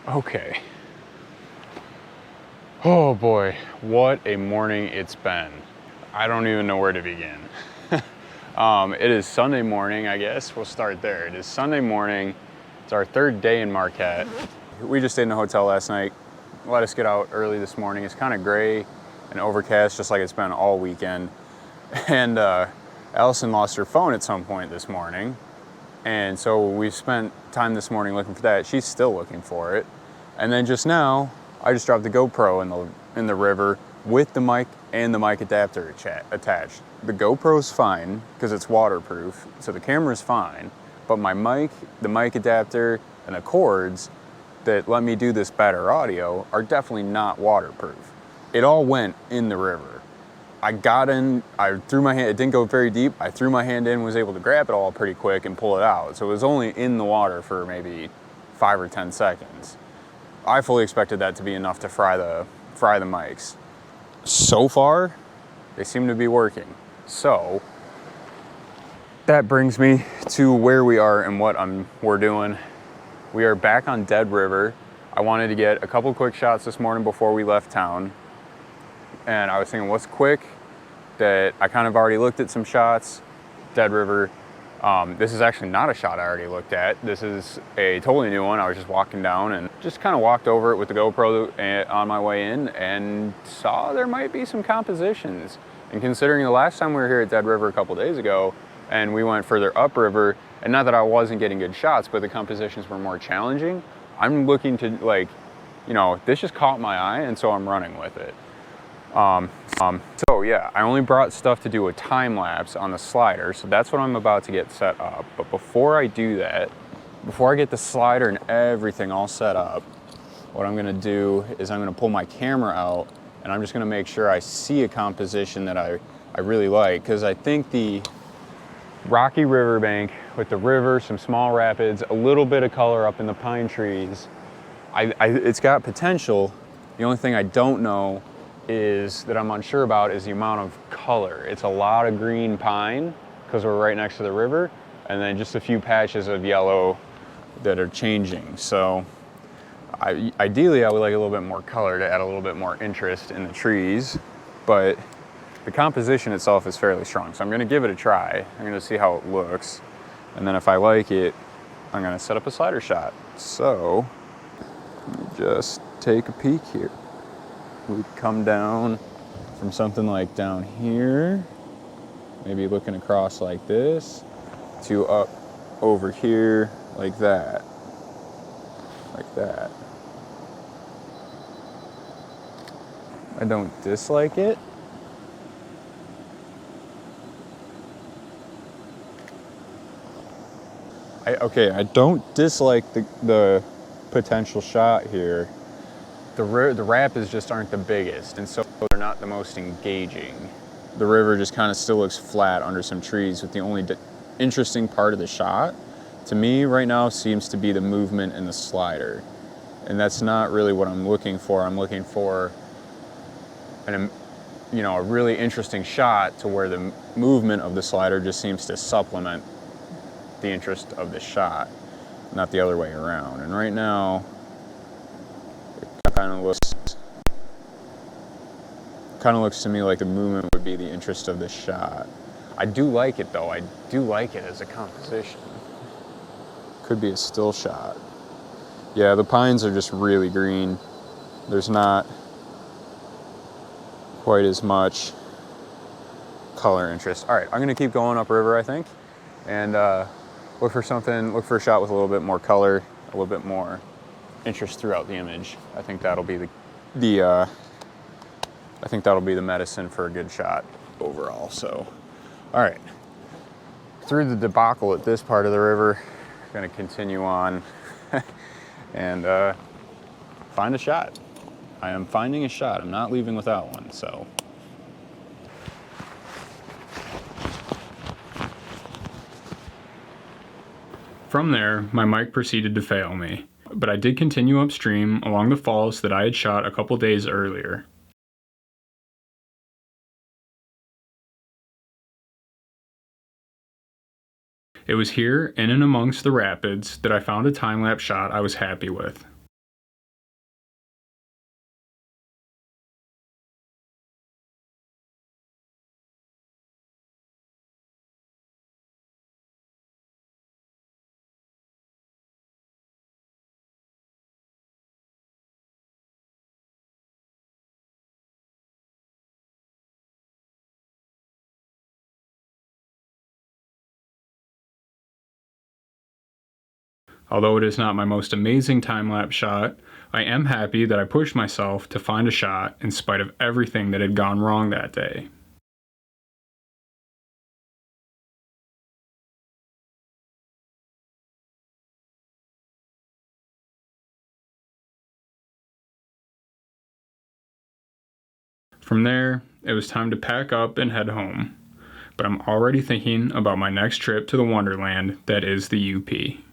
Okay. Oh boy, what a morning it's been. I don't even know where to begin. It is Sunday morning, I guess. We'll start there. It is Sunday morning. It's our third day in Marquette. We just stayed in a hotel last night. Let us get out early this morning. It's kind of gray and overcast, just like it's been all weekend. And Allison lost her phone at some point this morning. And so we spent time this morning looking for that. She's still looking for it. And then just now, I just dropped the GoPro in the river with the mic and the mic adapter attached. The GoPro's fine because it's waterproof, so the camera's fine. But my mic, the mic adapter, and the cords that let me do this better audio are definitely not waterproof. It all went in the river. I got in, I threw my hand, it didn't go very deep. I threw my hand in, was able to grab it all pretty quick and pull it out. So it was only in the water for maybe 5 or 10 seconds. I fully expected that to be enough to fry the mics. So far, they seem to be working. So that brings me to where we are and what we're doing. We are back on Dead River. I wanted to get a couple quick shots this morning before we left town. And I was thinking, what's quick? That I kind of already looked at some shots. Dead River. This is actually not a shot I already looked at. This is a totally new one. I was just walking down and just kind of walked over it with the GoPro on my way in and saw there might be some compositions. And considering the last time we were here at Dead River a couple days ago and we went further upriver, and not that I wasn't getting good shots, but the compositions were more challenging, I'm looking to this just caught my eye, and so I'm running with it. So yeah, I only brought stuff to do a time lapse on the slider, so that's what I'm about to get set up. But before I do that, before I get the slider and everything all set up, what I'm gonna do is I'm gonna pull my camera out and I'm just gonna make sure I see a composition that I really like, because I think the rocky riverbank with the river, some small rapids, a little bit of color up in the pine trees, it's got potential. The only thing I don't know is that I'm unsure about is the amount of color. It's a lot of green pine because we're right next to the river, and then just a few patches of yellow that are changing. So ideally I would like a little bit more color to add a little bit more interest in the trees, but the composition itself is fairly strong. So I'm gonna give it a try. I'm gonna see how it looks. And then if I like it, I'm gonna set up a slider shot. So let me just take a peek here. We come down from something like down here, maybe looking across like this, to up over here like that, like that. I don't dislike it. I don't dislike the potential shot here. The rapids just aren't the biggest, and so they're not the most engaging. The river just kind of still looks flat under some trees, with the only interesting part of the shot, to me right now, seems to be the movement in the slider. And that's not really what I'm looking for. I'm looking for a really interesting shot to where the movement of the slider just seems to supplement the interest of the shot, not the other way around. And right now, kind of looks to me like the movement would be the interest of the shot. I do like it though. I do like it as a composition. Could be a still shot. Yeah, the pines are just really green. There's not quite as much color interest. All right, I'm gonna keep going upriver, I think, and look for a shot with a little bit more color, a little bit more interest throughout the image. I think that'll be the medicine for a good shot overall. So, all right, through the debacle at this part of the river, I'm gonna continue on and find a shot. I am finding a shot. I'm not leaving without one. So. From there, my mic proceeded to fail me, but I did continue upstream along the falls that I had shot a couple days earlier. It was here, in and amongst the rapids, that I found a time-lapse shot I was happy with. Although it is not my most amazing time-lapse shot, I am happy that I pushed myself to find a shot in spite of everything that had gone wrong that day. From there, it was time to pack up and head home. But I'm already thinking about my next trip to the wonderland that is the UP.